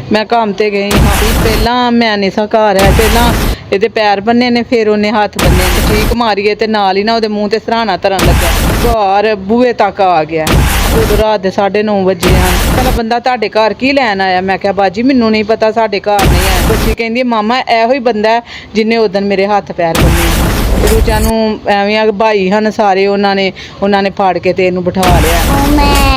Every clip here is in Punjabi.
मैं काम ते गई हाँ पहला मैं नहीं सा घर है पहला ਇਹਦੇ ਪੈਰ ਬੰਨੇ ਨੇ ਫਿਰ ਉਹਨੇ ਹੱਥ ਬੰਨੇ ਤੇ ਚੀਕ ਮਾਰੀਏ ਤੇ ਨਾਲ ਹੀ ਨਾ ਉਹਦੇ ਮੂੰਹ ਤੇ ਸਰਾਣਾ ਧਰਨ ਲੱਗਾ ਘਰ ਬੂਹੇ ਤੱਕ ਆ ਗਿਆ ਉਦੋਂ ਰਾਤ ਦੇ 9:30 ਵਜੇ ਹਨ ਪਹਿਲਾ ਬੰਦਾ ਤੁਹਾਡੇ ਘਰ ਕੀ ਲੈਣ ਆਇਆ ਮੈਂ ਕਿਹਾ ਬਾਜੀ ਮੈਨੂੰ ਨਹੀਂ ਪਤਾ ਸਾਡੇ ਘਰ ਨਹੀਂ ਆਇਆ ਬੱਚੀ ਕਹਿੰਦੀ ਮਾਮਾ ਇਹੋ ਹੀ ਬੰਦਾ ਹੈ ਜਿਹਨੇ ਉਦੋਂ ਮੇਰੇ ਹੱਥ ਪੈਰ ਬੰਨੇ ਰੋਜ਼ਾਂ ਨੂੰ ਐਵੇਂ ਆ ਭਾਈ ਹਨ ਸਾਰੇ ਉਹਨਾਂ ਨੇ ਫਾੜ ਕੇ ਤੇ ਇਹਨੂੰ ਬਿਠਾ ਲਿਆ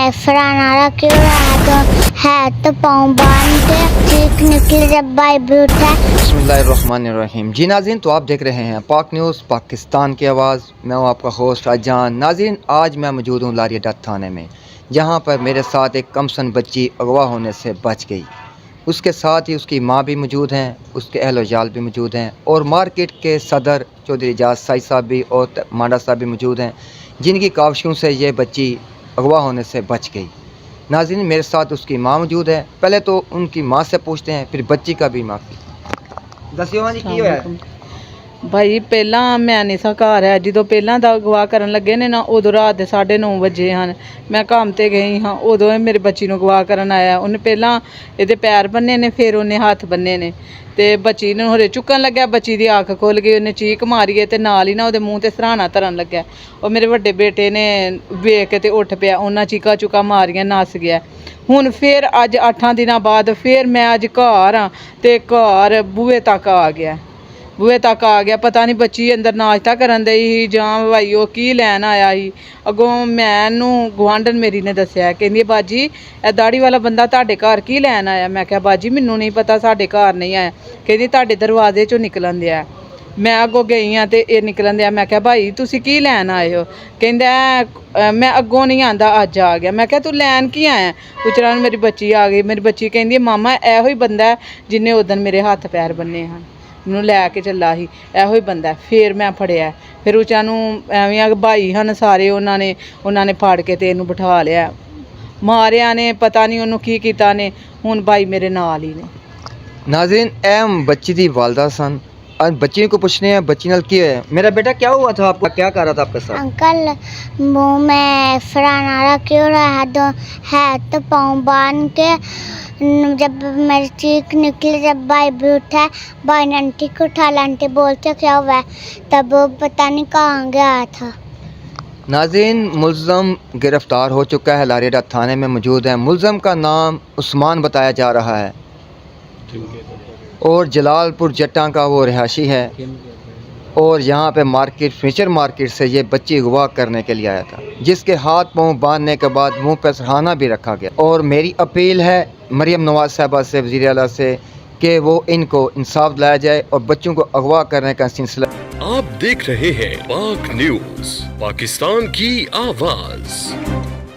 मैं फराना रखी रहा तो है तो पाँव बांध के चीख निकली जब भाई भी उठा। बिस्मिल्लाहिर्रहमानिर्रहीम। जी नाज़रीन, तो आप देख रहे हैं पाक न्यूज़ पाकिस्तान की आवाज़। मैं हूँ आपका होस्ट शाहजहान। नाज़रीन, आज मैं मौजूद हूँ लारियाडा थाने में, जहाँ पर मेरे साथ एक कमसन बच्ची अगवा होने से बच गई। उसके साथ ही उसकी माँ भी मौजूद हैं, उसके अहल वजाल भी मौजूद हैं और मार्केट के सदर चौधरी एजाज साई साहब भी और मांडा साहब भी मौजूद हैं, जिनकी काविशों से ये बच्ची अगवा होने से बच गई। नाज़रीन, मेरे साथ उसकी माँ मौजूद है। पहले तो उनकी माँ से पूछते हैं, फिर बच्ची का भी माफ़ी। दसियो माँ जी की होया? भाई ਪਹਿਲਾਂ ਮੈਂ ਨਹੀਂ ਸਾਂ ਘਰ ਹੈ ਜਦੋਂ ਪਹਿਲਾਂ ਦਾ ਅਗਵਾ ਕਰਨ ਲੱਗੇ ਨੇ ਨਾ ਉਦੋਂ ਰਾਤ ਦੇ 9:30 ਵਜੇ ਹਨ ਮੈਂ ਕੰਮ ਤੇ ਗਈ ਹਾਂ ਉਦੋਂ ਇਹ ਮੇਰੇ ਬੱਚੀ ਨੂੰ ਅਗਵਾ ਕਰਨ ਆਇਆ ਉਹਨੇ ਪਹਿਲਾਂ ਇਹਦੇ ਪੈਰ ਬੰਨੇ ਨੇ ਫਿਰ ਉਹਨੇ ਹੱਥ ਬੰਨੇ ਨੇ ਤੇ ਬੱਚੀ ਨੂੰ ਹਰੇ ਚੁੱਕਣ ਲੱਗਿਆ ਬੱਚੀ ਦੀ ਅੱਖ ਖੁੱਲ ਗਈ ਉਹਨੇ ਚੀਕ ਮਾਰੀਏ ਤੇ ਨਾਲ ਹੀ ਨਾ ਉਹਦੇ ਮੂੰਹ ਤੇ ਸਰਾਣਾ ਧਰਨ ਲੱਗਿਆ ਉਹ ਮੇਰੇ ਵੱਡੇ ਬੇਟੇ ਨੇ ਵੇਖ ਕੇ ਤੇ ਉੱਠ ਪਿਆ ਉਹਨਾਂ ਚੀਕਾ ਚੁਕਾ ਮਾਰੀਆਂ ਨੱਸ ਗਿਆ ਹੁਣ ਫਿਰ ਅੱਜ 8 ਦਿਨਾਂ ਬਾਅਦ ਫਿਰ ਮੈਂ ਅੱਜ ਘਰ ਆ ਤੇ ਘਰ ਬੂਹੇ ਤੱਕ ਆ ਗਿਆ ਬੂਹੇ ਤੱਕ ਆ ਗਿਆ ਪਤਾ ਨਹੀਂ ਬੱਚੀ ਅੰਦਰ ਨਾਸ਼ਤਾ ਕਰਨ ਦਈ ਸੀ ਜਾਂ ਭਾਈ ਉਹ ਕੀ ਲੈਣ ਆਇਆ ਸੀ ਅੱਗੋਂ ਮੈਨੂੰ ਗੁਆਂਢਣ ਮੇਰੀ ਨੇ ਦੱਸਿਆ ਕਹਿੰਦੀ ਬਾਜੀ ਇਹ ਦਾੜੀ ਵਾਲਾ ਬੰਦਾ ਤੁਹਾਡੇ ਘਰ ਕੀ ਲੈਣ ਆਇਆ ਮੈਂ ਕਿਹਾ ਬਾਜੀ ਮੈਨੂੰ ਨਹੀਂ ਪਤਾ ਸਾਡੇ ਘਰ ਨਹੀਂ ਆਇਆ ਕਹਿੰਦੀ ਤੁਹਾਡੇ ਦਰਵਾਜ਼ੇ 'ਚੋਂ ਨਿਕਲਣ ਦਿਆ ਮੈਂ ਅੱਗੋਂ ਗਈ ਹਾਂ ਤੇ ਇਹ ਨਿਕਲਣ ਦਿਆ ਮੈਂ ਕਿਹਾ ਭਾਈ ਤੁਸੀਂ ਕੀ ਲੈਣ ਆਏ ਹੋ ਕਹਿੰਦਾ ਮੈਂ ਅੱਗੋਂ ਨਹੀਂ ਆਂਦਾ ਅੱਜ ਆ ਗਿਆ ਮੈਂ ਕਿਹਾ ਤੂੰ ਲੈਣ ਕੀ ਆਇਆ ਉਚਰਾਂ ਮੇਰੀ ਬੱਚੀ ਆ ਗਈ ਮੇਰੀ ਬੱਚੀ ਕਹਿੰਦੀ ਮਾਮਾ ਇਹੋ ਹੀ ਬੰਦਾ ਜਿਹਨੇ ਉਦੋਂ ਮੇਰੇ ਹੱਥ ਪੈਰ ਬੰਨੇ ਹਨ ਮੈਨੂੰ ਲੈ ਕੇ ਚੱਲਾ ਸੀ ਇਹੋ ਹੀ ਬੰਦਾ ਫਿਰ ਮੈਂ ਫੜਿਆ ਫਿਰ ਉੱਚਾਂ ਨੂੰ ਐਵੇਂ ਆ ਭਾਈ ਹਨ ਸਾਰੇ ਉਹਨਾਂ ਨੇ ਫਾੜ ਕੇ ਤੇ ਇਹਨੂੰ ਬਿਠਾ ਲਿਆ ਮਾਰਿਆ ਨੇ ਪਤਾ ਨਹੀਂ ਉਹਨੂੰ ਕੀ ਕੀਤਾ ਨੇ ਹੁਣ ਭਾਈ ਮੇਰੇ ਨਾਲ ਹੀ ਨੇ नाज़रीन, एम बच्ची दी वालदा सन। आज बच्ची को पूछने हैं बच्ची नाल की है। मेरा बेटा क्या हुआ था, आपको क्या कर रहा था आपके साथ? अंकल मुँह में फराना रखी रहा तो है तो पाँव बांध के जब मेरी चीख निकली जब भाई भी उठा भाई ने आंटी को उठा आंटी बोलते क्या हुआ तब वो पता नहीं कहाँ गया था। नाज़रीन, मुल्ज़म गिरफ़्तार हो चुका है, लारियाडा थाने में मौजूद है। मुल्ज़म का नाम उस्मान बताया जा रहा है और जलालपुर जट्टा का वो रिहायशी है और यहाँ पे मार्केट फर्नीचर मार्केट से ये बच्ची अगवा करने के लिए आया था, जिसके हाथ पाँव बांधने के बाद मुंह पर सरहाना भी रखा गया। और मेरी अपील है मरियम नवाज़ साहबा से, वज़ीर आला से, कि वो इनको इंसाफ दिलाया जाए और बच्चों को अगवा करने का सिलसिला। आप देख रहे हैं पाक न्यूज़, पाकिस्तान की आवाज़।